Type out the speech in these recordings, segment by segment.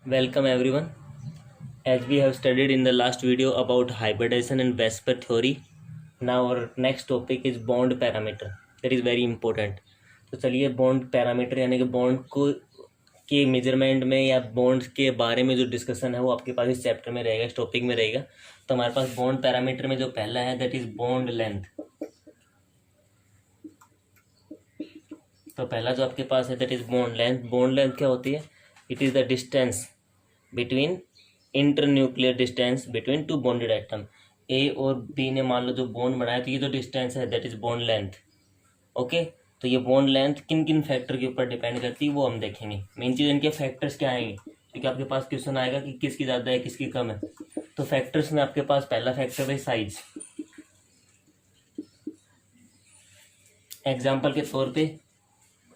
Welcome everyone. As we have studied in the last video about hybridization and Vesper theory, now our next topic is bond parameter. That is very important. तो चलिए bond parameter यानी कि bond को के measurement में या bond के बारे में जो डिस्कशन है वो आपके पास इस चैप्टर में रहेगा, इस टॉपिक में रहेगा। तो हमारे पास बॉन्ड पैरामीटर में जो पहला है दैट इज बॉन्ड लेंथ। तो पहला जो आपके पास है that is bond length. Bond length क्या होती है? It is the distance between internuclear distance between two bonded atom. A और बी ने मान लो जो बॉन्ड बनाया, तो ये जो डिस्टेंस है that is bond length. Okay, तो ये बॉन्ड लेंथ किन किन फैक्टर के ऊपर डिपेंड करती है वो हम देखेंगे। मेन चीज़ इनके फैक्टर्स क्या आएंगे, क्योंकि आपके पास क्वेश्चन आएगा कि किसकी ज़्यादा है किसकी कम है। तो फैक्टर्स में आपके पास पहला फैक्टर है साइज। एग्जाम्पल के तौर पे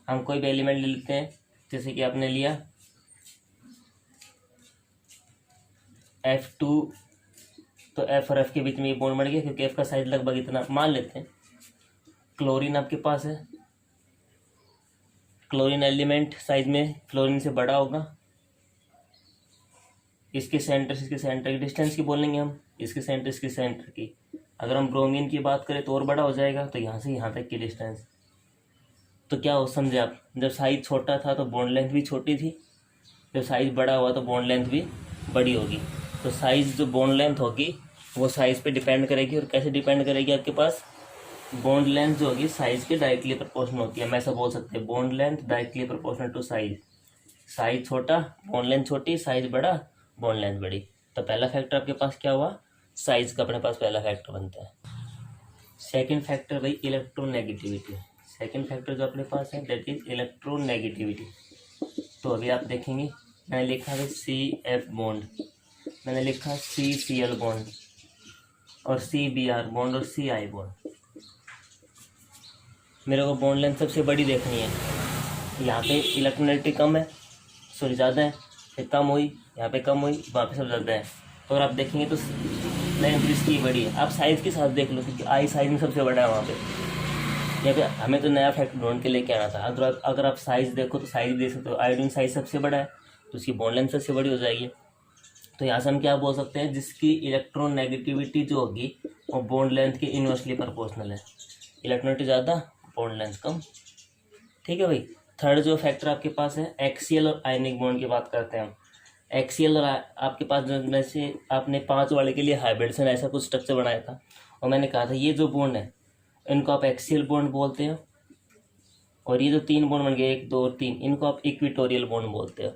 हम कोई भी एलिमेंट ले लेते हैं, जैसे कि आपने लिया F2, तो F और F के बीच में ये बॉन्ड बन गया क्योंकि F का साइज लगभग इतना मान लेते हैं। क्लोरीन आपके पास है, क्लोरीन एलिमेंट साइज में फ्लोरीन से बड़ा होगा। इसके सेंटर से इसके सेंटर की डिस्टेंस की बोलेंगे हम, इसके सेंटर इसके सेंटर की। अगर हम ब्रोमीन की बात करें तो और बड़ा हो जाएगा, तो यहाँ से यहाँ तक की डिस्टेंस। तो क्या हो समझे आप, जब साइज छोटा था तो बॉन्ड लेंथ भी छोटी थी, जब साइज बड़ा हुआ तो बॉन्ड लेंथ भी बड़ी होगी। तो साइज जो बॉन्ड लेंथ होगी वो साइज पे डिपेंड करेगी। और कैसे डिपेंड करेगी? आपके पास बॉन्ड लेंथ जो होगी साइज के डायरेक्टली प्रोपोर्शनल होती है। हम ऐसा बोल सकते हैं bond length directly proportional to size. Size छोटा बॉन्ड लेंथ छोटी, साइज बड़ा बॉन्ड लेंथ बड़ी। तो पहला फैक्टर आपके पास क्या हुआ? साइज का अपने पास पहला फैक्टर बनता है। सेकेंड फैक्टर भाई इलेक्ट्रोनेगेटिविटी। सेकेंड फैक्टर जो अपने पास है दैट इज इलेक्ट्रोनेगेटिविटी। तो अभी आप देखेंगे मैंने लिखा है CF बॉन्ड, मैंने लिखा CCl बॉन्ड और CBr बॉन्ड और CI बॉन्ड। मेरे को बॉन्ड लेंथ सबसे बड़ी देखनी है। यहाँ पे इलेक्ट्रोनेगेटिविटी कम है, सॉरी ज़्यादा है, फिर कम हुई, यहाँ पे कम हुई, वहाँ पे सब ज़्यादा है। तो अगर आप देखेंगे तो लेंथ इसकी बड़ी है। आप साइज़ के साथ देख लो, क्योंकि आई साइज में सबसे बड़ा है वहाँ पे। यहाँ पे हमें तो नया फैक्ट ढूंढ के लेके आना था। अगर आप साइज़ देखो तो साइज़ देख सकते हो, आयोडीन साइज सबसे बड़ा है तो उसकी बॉन्ड लेंथ सबसे बड़ी हो जाएगी। तो यहाँ से हम क्या बोल सकते हैं, जिसकी इलेक्ट्रोनेगेटिविटी जो होगी वो बॉन्ड लेंथ के इनवर्सली प्रोपोर्शनल है। इलेक्ट्रोनेगेटिविटी ज़्यादा बॉन्ड लेंथ कम। ठीक है भाई। थर्ड जो फैक्टर आपके पास है एक्सियल और आयनिक बॉन्ड की बात करते हैं हम। एक्सियल और आपके पास जैसे आपने 5 वाले के लिए हाइब्रिडेशन ऐसा कुछ स्ट्रक्चर बनाया था, और मैंने कहा था ये जो बॉन्ड है इनको आप एक्सियल बॉन्ड बोलते हो, और ये जो 3 बॉन्ड बन गए 1 2 और 3 इनको आप इक्विटोरियल बॉन्ड बोलते हो।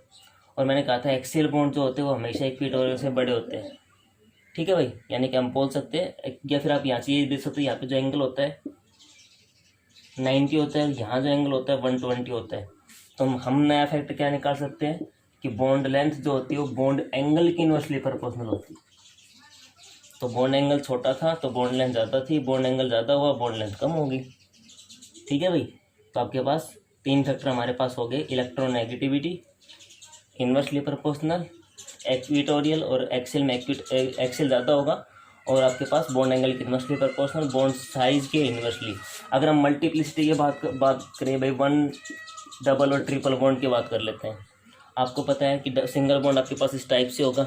और मैंने कहा था एक्सियल बॉन्ड जो होते हैं वो हमेशा इक्विटोरियल से बड़े होते हैं। ठीक है भाई, यानी कि हम बोल सकते हैं, या फिर आप यहाँ से ये देख सकते हो, यहाँ पे जो एंगल होता है 90 होता है, यहाँ जो एंगल होता है 120 होता है। तो हम नया फैक्ट क्या निकाल सकते हैं कि बॉन्ड लेंथ जो होती है वो बॉन्ड एंगल की इनवर्सली प्रोपोर्शनल होती है। तो बॉन्ड एंगल छोटा था तो बॉन्ड लेंथ ज़्यादा थी, बॉन्ड एंगल ज़्यादा हुआ बॉन्ड लेंथ कम होगी। ठीक है भाई। तो आपके पास 3 फैक्टर हमारे पास हो गए, इलेक्ट्रोनेगेटिविटी, इन्वर्सली प्रोपोर्शनल, इक्विटोरियल। और एक्सेल में एक्सेल ज़्यादा होगा, और आपके पास बॉन्ड एंगल की इन्वर्सली प्रोपोर्शनल, बॉन्ड साइज के इन्वर्सली। अगर हम मल्टीप्लिसिटी की बात करें भाई, 1 डबल और ट्रिपल बॉन्ड की बात कर लेते हैं। आपको पता है कि सिंगल बॉन्ड आपके पास इस टाइप से होगा,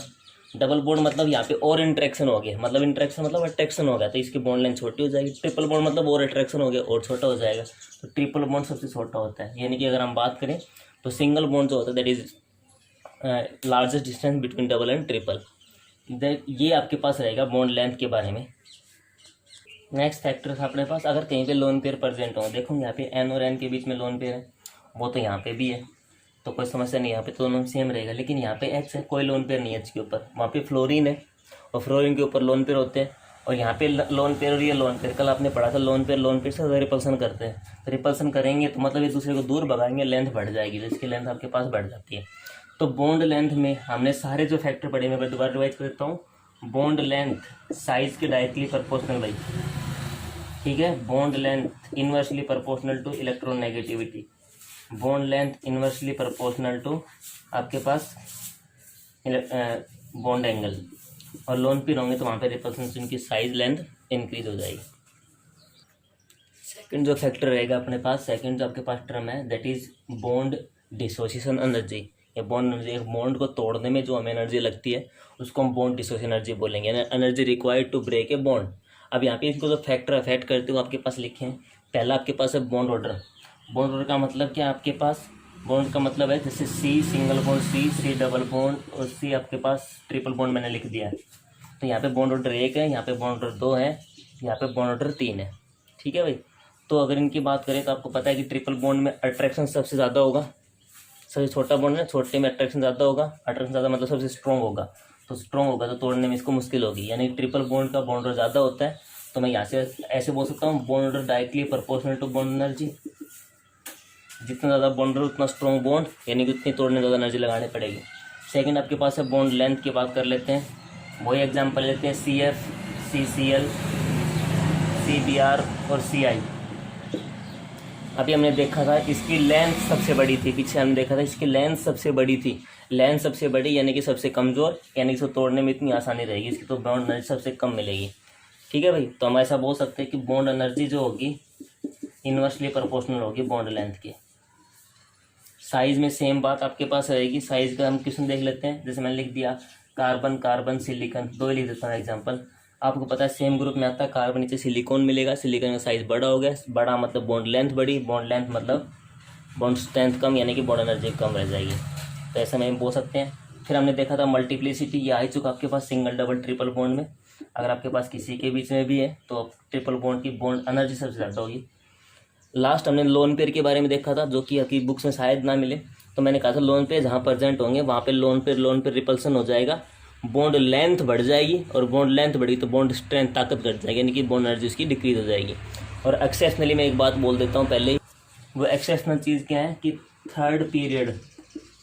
डबल बॉन्ड मतलब यहाँ पे और इंट्रैक्शन हो गया, मतलब इंट्रैक्शन मतलब अट्रैक्शन हो गया, तो इसकी बॉन्ड लेंथ छोटी हो जाएगी। ट्रिपल बॉन्ड मतलब और अट्रैक्शन हो गया और छोटा हो जाएगा, तो ट्रिपल बॉन्ड सबसे छोटा होता है। यानी कि अगर हम बात करें तो सिंगल बॉन्ड जो होता है that is largest distance between double and triple. ये आपके पास रहेगा बॉन्ड लेंथ के बारे में। नेक्स्ट फैक्टर था अपने पास, अगर कहीं पे लोन पेयर प्रेजेंट हो, देखो यहाँ पे N और N के बीच में लोन पेयर है, वो तो यहाँ पे भी है, तो कोई समस्या नहीं, यहाँ पे तो दोनों सेम रहेगा। लेकिन यहाँ पे H है, कोई लोन पेयर नहीं है H के ऊपर, वहाँ पे फ्लोरीन है और फ्लोरीन के ऊपर लोन पेयर होते हैं। और यहाँ पे लोन पेयर और ये लोन पेयर, कल आपने पढ़ा था लोन पेयर से रिपल्सन करते हैं। रिपल्सन करेंगे तो मतलब एक दूसरे को दूर भगाएंगे, लेंथ बढ़ जाएगी, जिसकी लेंथ आपके पास बढ़ जाती है। तो बॉन्ड लेंथ में हमने सारे जो फैक्टर पढ़े, मैं दोबारा रिवाइज कर देता हूँ। बॉन्ड लेंथ साइज के डायरेक्टली प्रोपोर्शनल भाई, ठीक है। Bond length inversely proportional to electronegativity, bond length inversely proportional to आपके पास बॉन्ड एंगल, और लोन पेयर होंगे तो वहाँ पे रिपल्सन की साइज लेंथ इंक्रीज हो जाएगी। सेकंड जो फैक्टर रहेगा अपने पास, सेकंड जो आपके पास टर्म है that is bond dissociation energy, या बॉन्ड एनर्जी, एक बॉन्ड को तोड़ने में जो हमें एनर्जी लगती है उसको हम बॉन्ड डिसोसिएशन एनर्जी बोलेंगे, energy required to break a bond. अब यहाँ पे इसको जो फैक्टर अफेक्ट करते हो आपके पास लिखे हैं। पहला आपके पास है बॉन्ड ऑर्डर। बॉन्ड ऑर्डर का मतलब क्या, आपके पास बॉन्ड का मतलब है जैसे C single bond, C double bond और सी आपके पास ट्रिपल बॉन्ड मैंने लिख दिया है। तो यहाँ पे बॉन्ड ऑर्डर 1 है, यहाँ पे बॉन्ड ऑर्डर 2 है, यहाँ पे बॉन्ड ऑर्डर 3 है। ठीक है भाई। तो अगर इनकी बात करें तो आपको पता है कि ट्रिपल बॉन्ड में अट्रैक्शन सबसे ज़्यादा होगा, सबसे छोटा बॉन्ड है, छोटे में अट्रैक्शन ज़्यादा होगा, अट्रैक्शन ज़्यादा मतलब सबसे स्ट्रॉन्ग होगा। तो स्ट्रॉन्ग होगा तो तोड़ने में इसको मुश्किल होगी, यानी ट्रिपल बॉन्ड का बॉन्ड ऑर्डर ज़्यादा होता है। तो मैं यहाँ से ऐसे बोल सकता हूँ, bond order directly proportional to bond energy. जितना ज़्यादा बॉन्ड ऑर्डर उतना स्ट्रॉन्ग बॉन्ड, यानी कि उतनी तोड़ने में ज़्यादा एनर्जी लगानी पड़ेगी। सेकंड आपके पास है बॉन्ड लेंथ की बात कर लेते हैं। वही एग्जांपल लेते हैं, CF, CCl, CBr और CI। अभी हमने देखा था इसकी लेंथ सबसे बड़ी थी, पीछे हमने देखा था इसकी लेंथ सबसे बड़ी थी। लेंथ सबसे बड़ी यानी कि सबसे कमज़ोर, यानी कि इसको तोड़ने में इतनी आसानी रहेगी, इसकी तो बॉन्ड एनर्जी सबसे कम मिलेगी। ठीक है भाई। तो हम ऐसा बोल सकते हैं कि बॉन्ड एनर्जी जो होगी इन्वर्सली प्रोपोर्शनल होगी बॉन्ड लेंथ की। साइज़ में सेम बात आपके पास रहेगी। साइज़ का हम क्वेश्चन देख लेते हैं। जैसे मैंने लिख दिया कार्बन, कार्बन, सिलिकॉन, 2 ही लिख देता हूँ एग्जाम्पल। आपको पता है सेम ग्रुप में आता है कार्बन नीचे सिलिकॉन मिलेगा, सिलिकॉन का साइज़ बड़ा हो गया, बड़ा मतलब बॉन्ड लेंथ बड़ी, बॉन्ड लेंथ मतलब बॉन्ड स्ट्रेंथ कम, यानी कि बॉन्ड एनर्जी कम रह जाएगी। तो ऐसा में बोल सकते हैं। फिर हमने देखा था मल्टीप्लिसिटी, ये आ ही चुका आपके पास सिंगल डबल ट्रिपल बॉन्ड में। अगर आपके पास किसी के बीच में भी है तो ट्रिपल बॉन्ड की बॉन्ड एनर्जी सबसे ज़्यादा होगी। लास्ट हमने लोन पेयर के बारे में देखा था, जो कि आपकी बुक्स में शायद ना मिले। तो मैंने कहा था लोन पेयर जहाँ प्रेजेंट होंगे वहाँ पे लोन पेयर रिपल्सन हो जाएगा, बॉन्ड लेंथ बढ़ जाएगी, और बॉन्ड लेंथ बढ़ी तो बॉन्ड स्ट्रेंथ ताकत घट जाएगी, यानी कि बॉन्ड एनर्जी उसकी डिक्रीज हो जाएगी। और एक्सेप्शनली मैं एक बात बोल देता हूँ पहले ही, वो एक्सेप्शनल चीज़ क्या है कि थर्ड पीरियड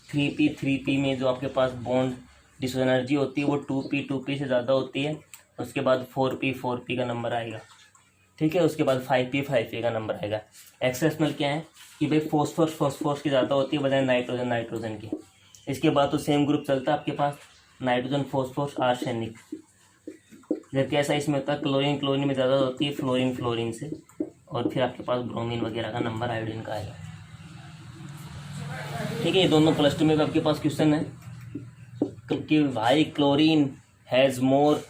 3p में जो आपके पास बॉन्ड डिसोसिएशन एनर्जी होती है वो 2p से ज़्यादा होती है। उसके बाद 4p का नंबर आएगा। ठीक है। उसके बाद 5p का नंबर आएगा। एक्सेप्शनल क्या है कि भाई फॉस्फोरस की ज़्यादा होती है बजाय नाइट्रोजन की। इसके बाद तो सेम ग्रुप चलता है आपके पास, नाइट्रोजन, फॉस्फोरस, आर्सेनिक। जबकि ऐसा इसमें होता है क्लोरीन में ज़्यादा होती है फ्लोरीन से, और फिर आपके पास ब्रोमीन वगैरह का नंबर आयोडीन का आएगा। ठीक है। ये दोनों +2 में भी आपके पास क्वेश्चन है कि why chlorine has more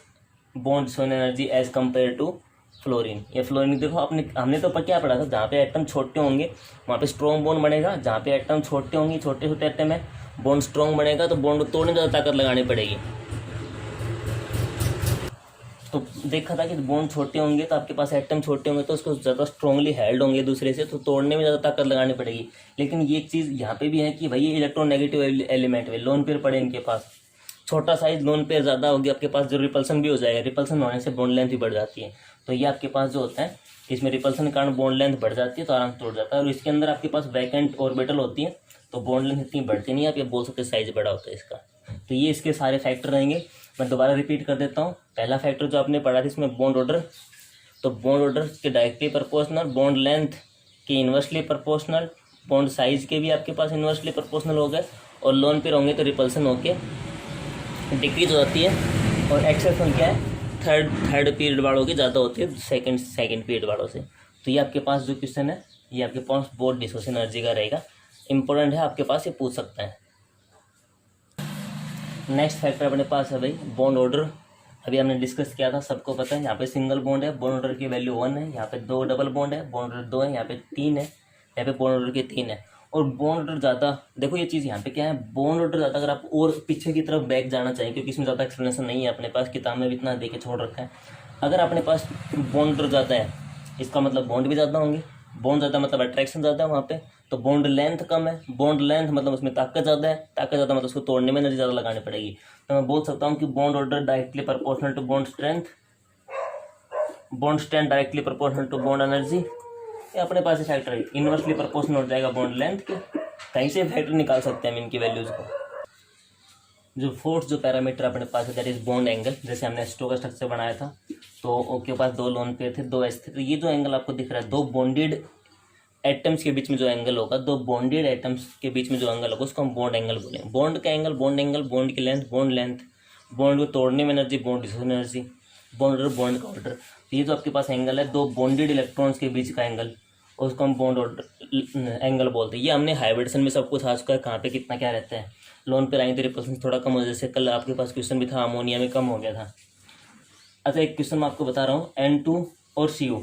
bond dissociation energy as compare to fluorine. ये फ्लोरीन देखो हमने तो क्या पढ़ा था, जहाँ पे एटम छोटे होंगे वहाँ पे स्ट्रॉन्ग बॉन्ड बनेगा, जहाँ पे एटम छोटे होंगे, छोटे छोटे एटम है, बॉन्ड स्ट्रॉन्ग बनेगा, तो बॉन्ड को तोड़ने में ज़्यादा ताकत लगानी पड़ेगी। तो देखा था कि बॉन्ड छोटे होंगे तो आपके पास एटम छोटे होंगे तो उसको ज़्यादा स्ट्रॉन्गली हेल्ड होंगे दूसरे से, तो तोड़ने में ज़्यादा ताकत लगानी पड़ेगी। लेकिन ये चीज़ यहाँ पे भी है कि भाई ये इलेक्ट्रोनेगेटिव एलिमेंट है, लोन पेयर पड़े इनके पास, छोटा साइज लोन पेयर ज़्यादा होगी आपके पास, जो रिपल्सन भी हो जाएगा, रिपल्सन होने से बॉन्ड लेंथ भी बढ़ जाती है। तो ये आपके पास जो होता है इसमें रिपल्सन के कारण बॉन्ड लेंथ बढ़ जाती है तो आराम से तोड़ जाता है। और इसके अंदर आपके पास वैकेंट ऑर्बिटल होती है तो बॉन्ड लेंथ इतनी बढ़ती नहीं है, आप ये बोल सकते साइज बड़ा होता है इसका। तो ये इसके सारे फैक्टर रहेंगे। मैं दोबारा रिपीट कर देता हूँ। पहला फैक्टर जो आपने पढ़ा था इसमें बॉन्ड ऑर्डर, तो बॉन्ड ऑर्डर के डायरेक्टली प्रोपोर्शनल, बॉन्ड लेंथ के इन्वर्सली प्रोपोर्शनल, बॉन्ड साइज के भी आपके पास इन्वर्सली प्रोपोर्शनल हो गए, और लोन पेयर होंगे तो रिपल्सन होके डिक्रीज हो जाती है। और एक्सेप्शन क्या है, थर्ड पीरियड वालों की ज़्यादा होती है सेकंड पीरियड वालों से। तो ये आपके पास जो क्वेश्चन है ये आपके पास बॉन्ड डिसोसिएशन एनर्जी का रहेगा, इंपॉर्टेंट है, आपके पास ये पूछ सकता है। नेक्स्ट फैक्टर अपने पास है भाई बॉन्ड ऑर्डर। अभी हमने डिस्कस किया था, सबको पता है यहाँ पे सिंगल बॉन्ड है, बॉन्ड ऑर्डर की वैल्यू 1 है, यहाँ पे 2 डबल बॉन्ड है, बॉन्ड ऑर्डर 2 है, यहाँ पे 3 है, यहाँ पे बॉन्ड ऑर्डर के 3 है। और बॉन्ड ऑर्डर ज़्यादा, देखो ये चीज़ यहाँ पे क्या है, बॉन्ड ऑर्डर ज़्यादा अगर आप और पीछे की तरफ बैक जाना चाहिए, क्योंकि इसमें ज़्यादा एक्सप्लेनेशन नहीं है अपने पास, किताब में भी इतना दे के छोड़ रखा है। अगर अपने पास बॉन्ड ऑर्डर ज़्यादा है इसका मतलब बॉन्ड भी ज़्यादा होंगे, बॉन्ड ज़्यादा मतलब अट्रैक्शन ज़्यादा है वहाँ पे, तो बॉन्ड लेंथ कम है, बॉन्ड लेंथ मतलब उसमें ताकत ज़्यादा है, ताकत ज़्यादा मतलब उसको तोड़ने में एनर्जी ज़्यादा लगानी पड़ेगी। तो मैं बोल सकता हूँ कि bond order directly proportional to bond strength, bond strength directly proportional to bond energy. ये अपने पास ही फैक्टर है, इन्वर्सली प्रोपोर्शनल हो जाएगा बॉन्ड लेंथ के। कहीं से फैक्टर निकाल सकते हैं हम इनकी वैल्यूज़ को। जो फोर्थ जो पैरामीटर अपने पास है दैट इज बॉन्ड एंगल। जैसे हमने स्टोक्स स्ट्रक्चर बनाया था तो उसके पास 2 लोन पेयर थे, 2 एस थे, तो ये जो एंगल आपको दिख रहा है 2 बॉन्डेड एटम्स के बीच में जो एंगल होगा, 2 बॉन्डेड एटम्स के बीच में जो एंगल होगा उसको हम बॉन्ड एंगल बोलेंगे। बॉन्ड का एंगल, बॉन्ड की लेंथ, बॉन्ड को तोड़ने में energy, bond dissociation energy, bond order, bond का ऑर्डर। तो ये जो आपके पास एंगल है 2 बॉन्डेड इलेक्ट्रॉन्स के बीच का एंगल, उसको हम बॉन्ड ऑर्डर एंगल बोलते हैं। ये हमने हाइब्रिडेशन में सब कुछ आ चुका है, कहाँ पे कितना क्या रहता है। लोन पे लाएंगे तो रिपल्शन थोड़ा कम हो जाए। जैसे कल आपके पास क्वेश्चन भी था, अमोनिया में कम हो गया था। अच्छा, एक क्वेश्चन मैं आपको बता रहा हूँ, N2 और CO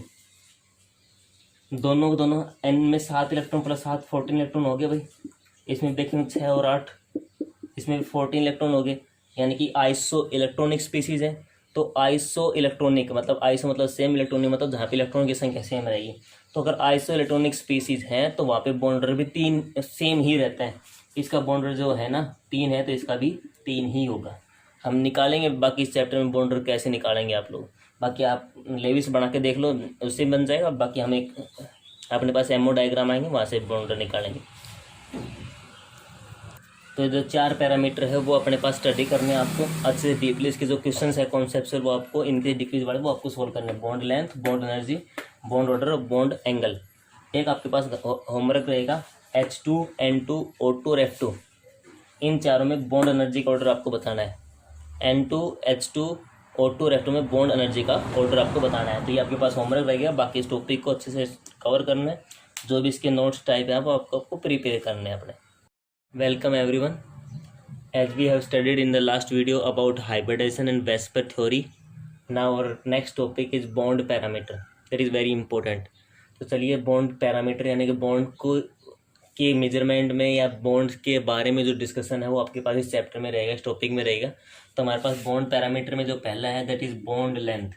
दोनों N में 7 इलेक्ट्रॉन प्लस 7 14 इलेक्ट्रॉन हो गए भाई। इसमें देखेंगे 6 और 8, इसमें भी 14 इलेक्ट्रॉन हो गए, यानी कि आइसो इलेक्ट्रॉनिक स्पीसीज है। तो आइसो इलेक्ट्रॉनिक मतलब आइसो मतलब सेम, इलेक्ट्रॉनिक मतलब जहाँ पे इलेक्ट्रॉन की संख्या सेम रहेगी। तो अगर आइसो इलेक्ट्रॉनिक स्पीसीज हैं तो वहाँ पे बॉन्डर भी 3 सेम ही रहता है। इसका बॉन्डर जो है ना 3 है, तो इसका भी 3 ही होगा। हम निकालेंगे बाकी इस चैप्टर में बॉन्डर कैसे निकालेंगे आप लोग, बाकी आप लेविस बना के देख लो, उससे बन जाएगा। बाकी हम एक अपने पास एमओ डायग्राम आएंगे, वहाँ से बॉन्डर निकालेंगे। तो जो 4 पैरामीटर है वो अपने पास स्टडी करने हैं आपको अच्छे से डीपली। इसके जो क्वेश्चन है कॉन्सेप्चुअल वो आपको इंक्रीज डिक्रीज वाले वो आपको सोल्व करने हैं। Bond length, bond energy, bond order और बॉन्ड एंगल। एक आपके पास होमवर्क रहेगा H2, N2, O2 और F2, इन चारों में बॉन्ड एनर्जी का ऑर्डर आपको बताना है। N2, H2, O2 और F2 में बॉन्ड एनर्जी का ऑर्डर आपको बताना है। तो ये आपके पास होमवर्क रहेगा। बाकी इस टॉपिक को अच्छे से कवर करना है, जो भी इसके नोट्स टाइप है वो आपको प्रिपेयर करने हैं अपने। Welcome everyone. As we have studied in the last video about hybridization and Vesper theory, now our next topic is bond parameter. That is very important. तो चलिए बॉन्ड पैरामीटर यानी कि बॉन्ड को के मेजरमेंट में या बॉन्ड के बारे में जो डिस्कशन है वो आपके पास इस चैप्टर में रहेगा, इस टॉपिक में रहेगा। तो हमारे पास बॉन्ड पैरामीटर में जो पहला है दैट इज बॉन्ड लेंथ।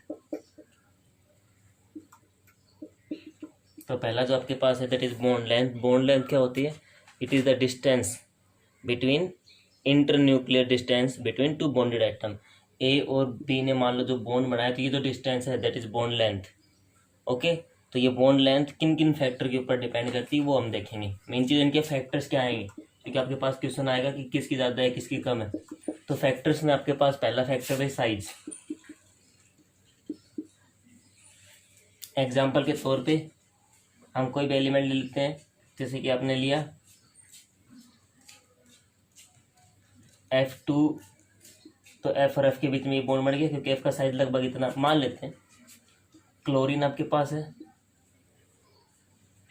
तो पहला जो आपके पास है that is bond length. Bond length क्या होती है? It is the distance between internuclear distance between two bonded atom. A और बी ने मान लो जो बॉन्ड बनाया, तो ये जो डिस्टेंस है that is bond length. Okay, तो ये बॉन्ड लेंथ किन किन फैक्टर के ऊपर डिपेंड करती है वो हम देखेंगे। मेन चीज़ इनके फैक्टर्स क्या आएंगे, क्योंकि आपके पास क्वेश्चन आएगा कि किसकी ज़्यादा है किसकी कम है। तो फैक्टर्स में आपके पास पहला फैक्टर है साइज। एग्जाम्पल के तौर पे हम कोई भी एलिमेंट ले लेते हैं, जैसे कि आपने लिया F2, तो F और F के बीच में ये बॉन्ड बन गया, क्योंकि F का साइज लगभग इतना मान लेते हैं। क्लोरीन आपके पास है,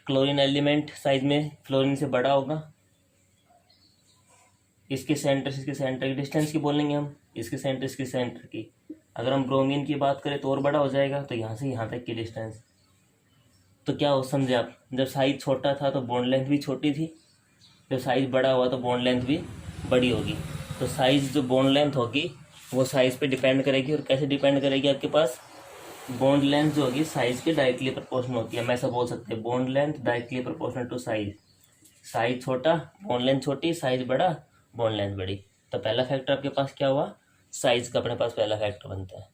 क्लोरीन एलिमेंट साइज में फ्लोरीन से बड़ा होगा। इसके सेंटर की डिस्टेंस की बोलेंगे हम, इसके सेंटर की। अगर हम ब्रोमीन की बात करें तो और बड़ा हो जाएगा, तो यहाँ से यहाँ तक की डिस्टेंस। तो क्या हो समझे आप, जब साइज छोटा था तो बॉन्ड लेंथ भी छोटी थी, जब साइज बड़ा हुआ तो बॉन्ड लेंथ भी बड़ी होगी। तो साइज जो बॉन्ड लेंथ होगी वो साइज पे डिपेंड करेगी। और कैसे डिपेंड करेगी? आपके पास बॉन्ड लेंथ जो होगी साइज के डायरेक्टली प्रोपोर्शनल होती है। हम ऐसा बोल सकते हैं bond length directly proportional to size. Size छोटा बॉन्ड लेंथ छोटी, साइज बड़ा बॉन्ड लेंथ बड़ी। तो पहला फैक्टर आपके पास क्या हुआ? साइज का अपने पास पहला फैक्टर बनता है।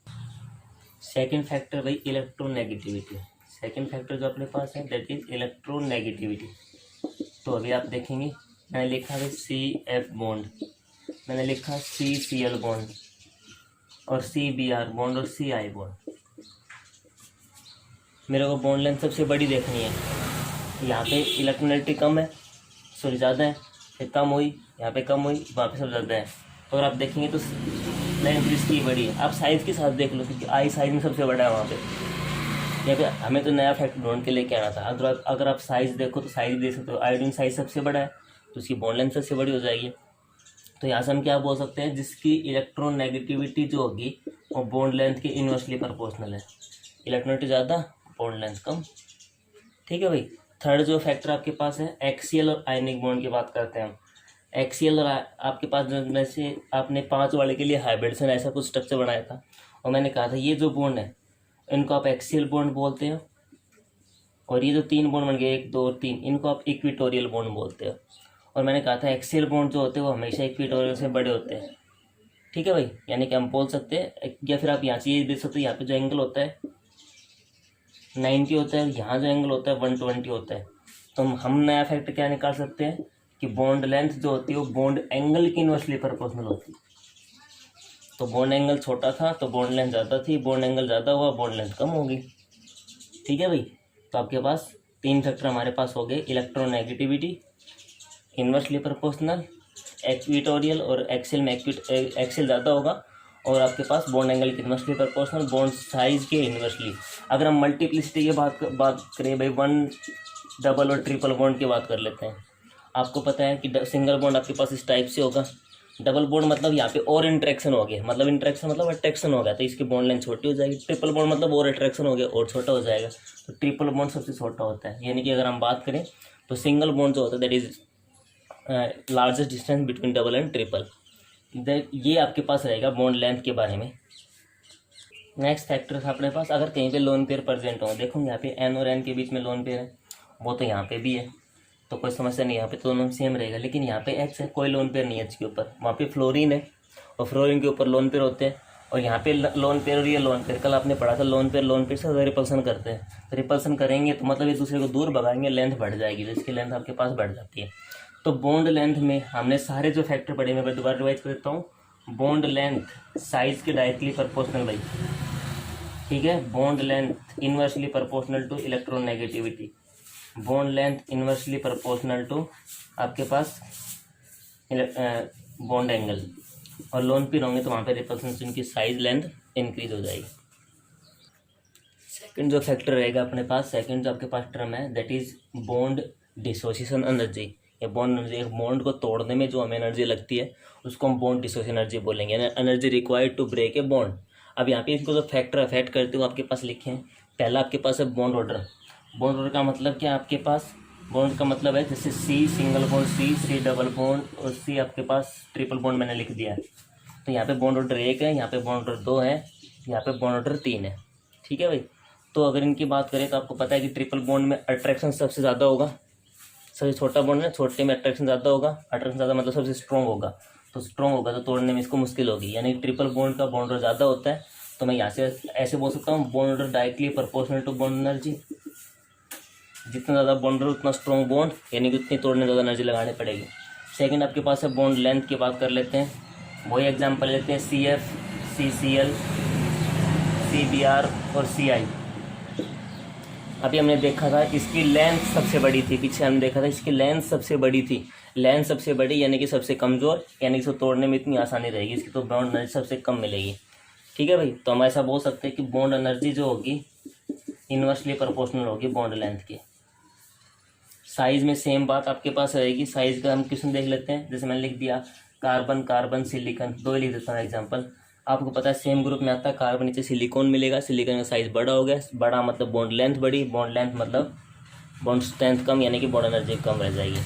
सेकेंड फैक्टर भाई इलेक्ट्रोनेगेटिविटी। सेकेंड फैक्टर जो अपने पास है दैट इज इलेक्ट्रोनेगेटिविटी। तो अभी आप देखेंगे मैंने लिखा है CF बॉन्ड, मैंने लिखा CCl बॉन्ड और CBr बॉन्ड और CI बॉन्ड। मेरे को बॉन्ड लेंथ सबसे बड़ी देखनी है। यहाँ पे इलेक्ट्रोनेगेटिविटी कम है, सॉरी ज़्यादा है, फिर कम हुई, यहाँ पे कम हुई, वहाँ पे सब ज़्यादा है। तो अगर आप देखेंगे तो लेंथ इसकी बड़ी है। आप साइज़ के साथ देख लो, क्योंकि आई साइज में सबसे बड़ा है वहाँ पे। यहाँ पे हमें तो नया फैक्टर ढूंढ के लेके आना था। अगर आप साइज़ देखो तो साइज़ देख सकते हो। आयोडीन साइज सबसे बड़ा है तो उसकी बॉन्ड लेंथ सबसे बड़ी हो जाएगी। तो यहाँ से हम क्या बोल सकते हैं, जिसकी इलेक्ट्रोनेगेटिविटी जो होगी वो बॉन्ड लेंथ के इनवर्सली प्रोपोर्शनल है। इलेक्ट्रोनेगेटिविटी ज़्यादा, बॉन्ड लेंथ कम। ठीक है भाई। थर्ड जो फैक्टर आपके पास है एक्सियल और आयनिक बॉन्ड की बात करते हैं हम। एक्सियल और आपके पास जैसे आपने 5 वाले के लिए हाइब्रिडेशन ऐसा कुछ स्ट्रक्चर बनाया था, और मैंने कहा था ये जो बॉन्ड है इनको आप एक्सियल बॉन्ड बोलते हो, और ये जो 3 बॉन्ड बन गए 1, 2 और 3 इनको आप इक्विटोरियल बॉन्ड बोलते हो। और मैंने कहा था एक्सियल बॉन्ड जो होते हैं वो हमेशा इक्विटोरियल से बड़े होते हैं। ठीक है भाई, यानी कि हम बोल सकते हैं, या फिर आप यहाँ से ये देख सकते हो, यहाँ पे जो एंगल होता है 90 होता है, यहाँ जो एंगल होता है 120 होता है। तो हम नया फैक्टर क्या निकाल सकते हैं कि बॉन्ड लेंथ जो होती है वो बॉन्ड एंगल की इनवर्सली प्रोपोर्शनल होती है। तो बॉन्ड एंगल छोटा था तो बॉन्ड लेंथ ज़्यादा थी, बॉन्ड एंगल ज़्यादा हुआ बॉन्ड लेंथ कम होगी। ठीक है भाई। तो आपके पास 3 फैक्टर हमारे पास हो गए, इलेक्ट्रोनेगेटिविटी, इन्वर्सली प्रोपोर्शनल, इक्विटोरियल, और एक्सेल में एक्सेल ज़्यादा होगा, और आपके पास बॉन्ड एंगल की इन्वर्सली प्रोपोर्शनल, बॉन्ड साइज के इन्वर्सली। अगर हम मल्टीप्लिसिटी की बात करें भाई, 1 डबल और ट्रिपल बॉन्ड की बात कर लेते हैं। आपको पता है कि सिंगल बॉन्ड आपके पास इस टाइप से होगा, डबल बॉन्ड मतलब यहाँ पे और इंट्रैक्शन हो गया, मतलब इंट्रैक्शन मतलब अट्रैक्शन हो गया, तो इसकी बॉन्ड लेंथ छोटी हो जाएगी। ट्रिपल बॉन्ड मतलब और अट्रैक्शन हो गया और छोटा हो जाएगा, तो ट्रिपल बॉन्ड सबसे छोटा होता है। यानी कि अगर हम बात करें तो सिंगल बॉन्ड जो होता है that is largest distance between double and triple. ये आपके पास रहेगा बॉन्ड लेंथ के बारे में। नेक्स्ट फैक्टर था अपने पास, अगर कहीं पे लोन पेयर प्रेजेंट हो, देखो यहाँ पे एन और एन के बीच में लोन पेयर है, वो तो यहाँ पे भी है, तो कोई समस्या नहीं, यहाँ पे तो दोनों सेम रहेगा। लेकिन यहाँ पे एच है, कोई लोन पेयर नहीं है एच के ऊपर, वहाँ पे फ्लोरीन है और फ्लोरीन के ऊपर लोन पेयर होते हैं। और यहाँ पे लोन पेयर और ये लोन पेयर, कल आपने पढ़ा था लोन पेयर से रिपल्सन करते हैं, तो रिपल्सन करेंगे तो मतलब एक दूसरे को दूर भगाएंगे, लेंथ बढ़ जाएगी, तो इसकी लेंथ आपके पास बढ़ जाती है। तो बॉन्ड लेंथ में हमने सारे जो फैक्टर पढ़े, मैं दोबारा रिवाइज कर देता हूँ। बॉन्ड लेंथ साइज के डायरेक्टली प्रोपोर्शनल भाई, ठीक है। Bond length inversely proportional to electronegativity, bond length inversely proportional to आपके पास बॉन्ड एंगल, और लोन पेयर होंगे तो वहाँ पे रिपल्सन की साइज लेंथ इंक्रीज हो जाएगी। सेकंड जो फैक्टर रहेगा अपने पास, सेकंड जो आपके पास टर्म है that is bond dissociation energy. या बॉन्ड एनर्जी, एक बॉन्ड को तोड़ने में जो हमें एनर्जी लगती है उसको हम बॉन्ड डिसोसिएशन एनर्जी बोलेंगे, energy required to break a bond. अब यहाँ पे इसको जो फैक्टर अफेक्ट करते हो आपके पास लिखे हैं। पहला आपके पास है बॉन्ड ऑर्डर। बॉन्ड ऑर्डर का मतलब क्या, आपके पास बॉन्ड का मतलब है जैसे C single bond, C double bond और सी आपके पास ट्रिपल बॉन्ड मैंने लिख दिया है। तो यहाँ पे बॉन्ड ऑर्डर 1 है, यहाँ पे बॉन्ड ऑर्डर 2 है, यहाँ पे बॉन्ड ऑर्डर 3 है, ठीक है भाई। तो अगर इनकी बात करें तो आपको पता है कि ट्रिपल बॉन्ड में अट्रैक्शन सबसे ज़्यादा होगा, सबसे छोटा बॉन्ड है, छोटे में अट्रैक्शन ज़्यादा होगा, अट्रैक्शन ज़्यादा मतलब सबसे स्ट्रॉन्ग होगा, तो स्ट्रॉन्ग होगा तो तोड़ने में इसको मुश्किल होगी, यानी ट्रिपल बॉन्ड का बॉन्ड ऑर्डर ज़्यादा होता है। तो मैं यहाँ से ऐसे बोल सकता हूँ bond order directly proportional to bond energy, जितना ज़्यादा बॉन्ड ऑर्डर उतना स्ट्रॉन्ग बॉन्ड, यानी कि उतनी तोड़ने ज़्यादा एनर्जी लगानी पड़ेगी। सेकंड आपके पास है बॉन्ड लेंथ की बात कर लेते हैं, वही एग्जांपल लेते हैं CF, CCl, CBr और CI। अभी हमने देखा था इसकी लेंथ सबसे बड़ी थी, पीछे हमने देखा था इसकी लेंथ सबसे बड़ी थी, लेंथ सबसे बड़ी यानी कि सबसे कमज़ोर, यानी कि इसको तोड़ने में इतनी आसानी रहेगी, इसकी तो बॉन्ड एनर्जी सबसे कम मिलेगी, ठीक है भाई। तो हम ऐसा बोल सकते हैं कि बॉन्ड एनर्जी जो होगी इनवर्सली प्रोपोर्शनल होगी बॉन्ड लेंथ की। साइज में सेम बात आपके पास रहेगी, साइज का हम क्वेश्चन देख लेते हैं। जैसे मैंने लिख दिया कार्बन कार्बन सिलिकॉन, 2 ही लिख देता हूँ एग्जांपल। आपको पता है सेम ग्रुप में आता है कार्बन नीचे सिलिकॉन मिलेगा, सिलिकॉन का साइज बड़ा हो गया, बड़ा मतलब बॉन्ड लेंथ बड़ी, बॉन्ड लेंथ मतलब बॉन्ड स्ट्रेंथ कम, यानी कि बॉन्ड एनर्जी कम रह जाएगी,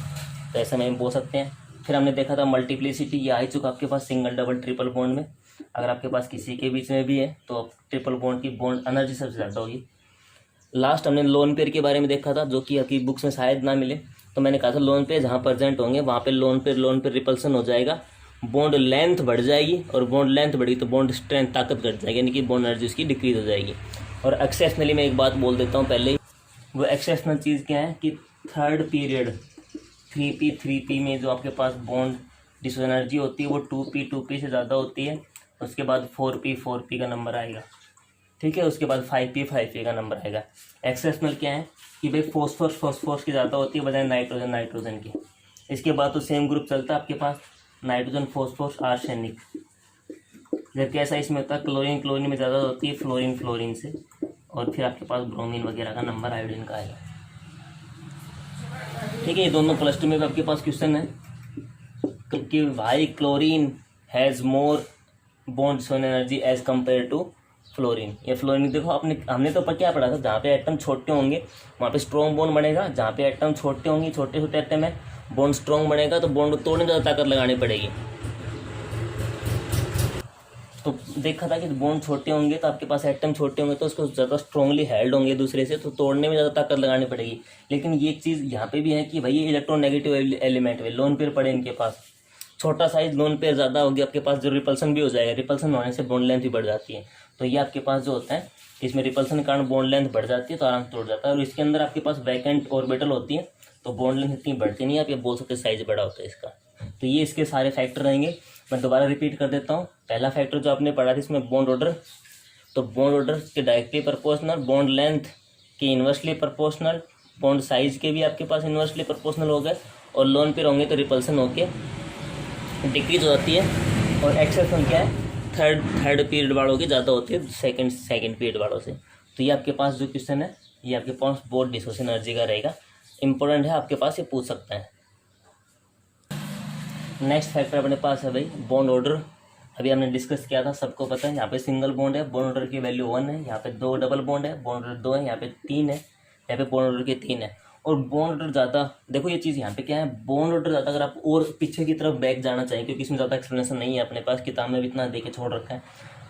तो ऐसा में बोल सकते हैं। फिर हमने देखा था मल्टीप्लिसिटी, ये आ चुका आपके पास सिंगल डबल ट्रिपल बॉन्ड में। अगर आपके पास किसी के बीच में भी है तो ट्रिपल बॉन्ड की बॉन्ड एनर्जी सबसे ज़्यादा होगी। लास्ट हमने लोन पेयर के बारे में देखा था, जो कि आपकी बुक्स में शायद ना मिले, तो मैंने कहा था लोन पेयर जहाँ प्रेजेंट होंगे वहाँ पे लोन पेयर रिपल्सन हो जाएगा, बॉन्ड लेंथ बढ़ जाएगी, और बॉन्ड लेंथ बढ़ी तो बॉन्ड स्ट्रेंथ ताकत घट जाएगी, यानी कि बॉन्ड एनर्जी उसकी डिक्रीज हो जाएगी। और एक्सेप्शनली मैं एक बात बोल देता हूँ पहले ही, वो एक्सेप्शनल चीज़ क्या है कि थर्ड पीरियड 3p में जो आपके पास बॉन्ड डिसोसिएशन एनर्जी होती है वो 2p से ज़्यादा होती है, उसके बाद 4p का नंबर आएगा, ठीक है, उसके बाद 5p का नंबर आएगा। एक्सेप्शनल क्या है कि भाई फॉस्फोरस की ज़्यादा होती है बजाय नाइट्रोजन की। इसके बाद तो सेम ग्रुप चलता है आपके पास, नाइट्रोजन फॉस्फोरस आर्सेनिक। जबकि ऐसा इसमें होता है क्लोरीन में ज़्यादा होती है फ्लोरीन से, और फिर आपके पास ब्रोमीन वगैरह का नंबर आयोडीन का आएगा, ठीक है। ये दोनों +2 में भी आपके पास क्वेश्चन है कि भाई chlorine has more bond dissociation energy as compare to fluorine. या फ्लोरीन देखो हमने तो क्या पढ़ा था, जहाँ पे एटम छोटे होंगे वहाँ पे स्ट्रॉन्ग बॉन्ड बनेगा, जहाँ पे एटम छोटे होंगे छोटे एटम है बॉन्ड स्ट्रॉन्ग बनेगा, तो बॉन्ड को तोड़ने ज़्यादा ताकत लगानी पड़ेगी। तो देखा था कि बॉन्ड छोटे होंगे तो आपके पास एटम छोटे होंगे तो उसको ज़्यादा स्ट्रॉन्गली हेल्ड होंगे दूसरे से, तो तोड़ने में ज़्यादा ताकत लगानी पड़ेगी। लेकिन ये चीज़ यहाँ पे भी है कि भाई ये इलेक्ट्रोनेगेटिव एलिमेंट है, लोन पेयर पड़े इनके पास, छोटा साइज लोन पेयर ज़्यादा होगी आपके पास, जो रिपल्सन भी हो जाएगा, रिपल्सन होने से बॉन्ड लेंथ भी बढ़ जाती है। तो ये आपके पास जो होता है इसमें रिपल्सन के कारण बॉन्ड लेंथ बढ़ जाती है, तो आराम से तोड़ जाता है। और इसके अंदर आपके पास वैकेंट ऑर्बिटल होती है, तो बॉन्ड लेंथ इतनी बढ़ती नहीं है, आप ये बोल सकते साइज बड़ा होता है इसका। तो ये इसके सारे फैक्टर रहेंगे। मैं दोबारा रिपीट कर देता हूँ। पहला फैक्टर जो आपने पढ़ा था इसमें बॉन्ड ऑर्डर, तो बॉन्ड ऑर्डर के डायरेक्टली प्रोपोर्शनल, बॉन्ड लेंथ के इन्वर्सली प्रोपोर्शनल, बॉन्ड साइज के भी आपके पास इन्वर्सली प्रोपोर्शनल हो गए, और लोन पेयर होंगे तो रिपल्सन होके डिक्रीज हो जाती है। और एक्सेप्शन क्या है, थर्ड पीरियड वालों की ज़्यादा होती है सेकंड पीरियड वालों से। तो ये आपके पास जो क्वेश्चन है ये आपके पास बॉन्ड डिसोसिएशन एनर्जी का रहेगा, इंपॉर्टेंट है, आपके पास ये पूछ सकता है। नेक्स्ट फैक्टर अपने पास है भाई बॉन्ड ऑर्डर। अभी हमने डिस्कस किया था, सबको पता है, यहाँ पे सिंगल बॉन्ड है, बॉन्ड ऑर्डर की वैल्यू 1 है। यहाँ पे 2 डबल बॉन्ड है, बॉन्ड ऑर्डर 2 है। यहाँ पे 3 है, यहाँ पे बॉन्ड ऑर्डर के 3 है। और बॉन्ड ऑर्डर ज़्यादा, देखो ये चीज़ यहाँ पे क्या है, बॉन्ड ऑर्डर ज़्यादा अगर आप और पीछे की तरफ बैक जाना चाहिए, क्योंकि इसमें ज़्यादा एक्सप्लेनेशन नहीं है अपने पास, किताब में भी इतना दे के छोड़ रखा है।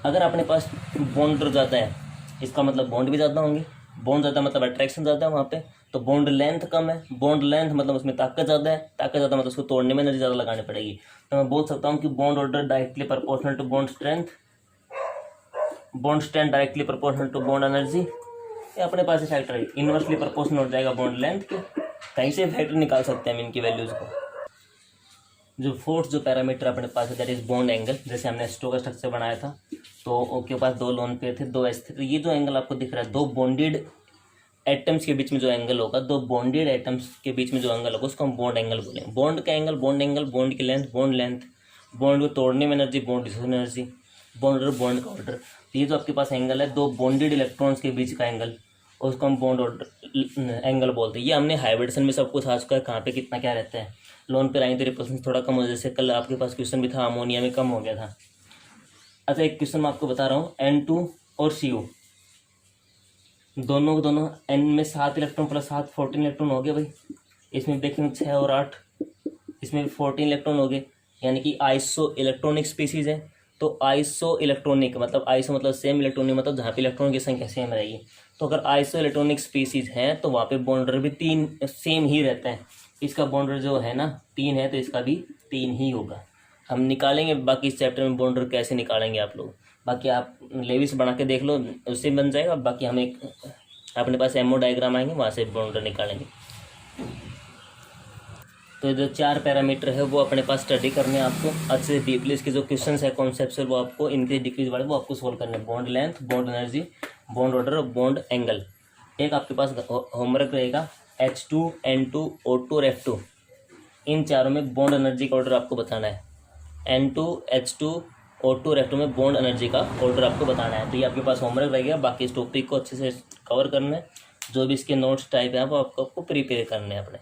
अगर अपने पास बॉन्ड ऑर्डर ज़्यादा है, इसका मतलब बॉन्ड भी ज़्यादा होंगे। बॉन्ड ज़्यादा मतलब अट्रैक्शन ज़्यादा है वहाँ पे। तो बॉन्ड लेंथ कम है, बॉन्ड लेंथ मतलब उसमें ताकत ज़्यादा है, ताकत ज़्यादा मतलब उसको तोड़ने में एनर्जी ज़्यादा लगानी पड़ेगी। तो मैं बोल सकता हूँ कि bond order directly proportional to bond strength, bond strength directly proportional to bond energy. ये अपने पास फैक्टर है, इनवर्सली प्रोपोर्शनल हो जाएगा बॉन्ड लेंथ के। कहीं से फैक्टर निकाल सकते हैं हम इनकी वैल्यूज को। जो फोर्थ जो पैरामीटर अपने पास है दैट इज बॉन्ड एंगल। जैसे हमने स्टोक्स स्ट्रक्चर बनाया था, तो उसके पास 2 लोन पेयर थे, 2 एस थे। तो ये जो एंगल आपको दिख रहा है, 2 बॉन्डेड एटम्स के बीच में जो एंगल होगा, 2 बॉन्डेड एटम्स के बीच में जो एंगल होगा उसको हम बॉन्ड एंगल बोलेंगे। बॉन्ड का एंगल, बॉन्ड की लेंथ, बॉन्ड को तोड़ने में energy, bond distribution energy, bond order, bond का ऑर्डर। तो ये जो आपके पास एंगल है 2 बॉन्डेड इलेक्ट्रॉन्स के बीच का एंगल, उसको हम बॉन्ड ऑर्डर एंगल बोलते हैं। ये हमने हाइब्रिडेशन में सब कुछ आ चुका है, कहाँ पे कितना क्या रहता है। लोन पे आएंगे तो रिपल्सन थोड़ा कम हो, जैसे कल आपके पास क्वेश्चन भी था, अमोनिया में कम हो गया था। अच्छा, एक क्वेश्चन मैं आपको बता रहा हूँ, N2 और CO दोनों N में 7 इलेक्ट्रॉन प्लस 7 14 इलेक्ट्रॉन हो गए भाई। इसमें देखेंगे 6 और 8, इसमें 14 इलेक्ट्रॉन हो गए, यानी कि आइसो इलेक्ट्रॉनिक स्पीसीज है। तो आइसो इलेक्ट्रॉनिक मतलब आइसो मतलब सेम, इलेक्ट्रॉनिक मतलब जहाँ पे इलेक्ट्रॉन की संख्या सेम रहेगी। तो अगर आइसो इलेक्ट्रॉनिक स्पीसीज हैं तो वहाँ पे बॉन्डर भी 3 सेम ही रहता है। इसका बॉन्डर जो है ना 3 है, तो इसका भी 3 ही होगा। हम निकालेंगे बाकी इस चैप्टर में बॉन्डर कैसे निकालेंगे आप लोग, बाकी आप लेविस बना के देख लो, उससे बन जाएगा। बाकी हम एक अपने पास एमओ डायग्राम आएंगे, वहाँ से बॉन्डर निकालेंगे। तो जो 4 पैरामीटर है वो अपने पास स्टडी करने हैं आपको अच्छे से डीपली। इसके जो क्वेश्चन है कॉन्सेप्ट वो आपको इंक्रीज डिक्रीज वाले वो आपको सोल्व करने हैं। Bond length, bond energy, bond order और बॉन्ड एंगल। एक आपके पास होमवर्क रहेगा H2, N2, O2 और F2, इन चारों में बॉन्ड एनर्जी का ऑर्डर आपको बताना है। N2, H2, O2 और F2 में बॉन्ड एनर्जी का ऑर्डर आपको बताना है। तो ये आपके पास होमवर्क रहेगा। बाकी इस टॉपिक को अच्छे से कवर करना है। जो भी इसके नोट्स टाइप है वो आपको प्रिपेयर करने हैं अपने।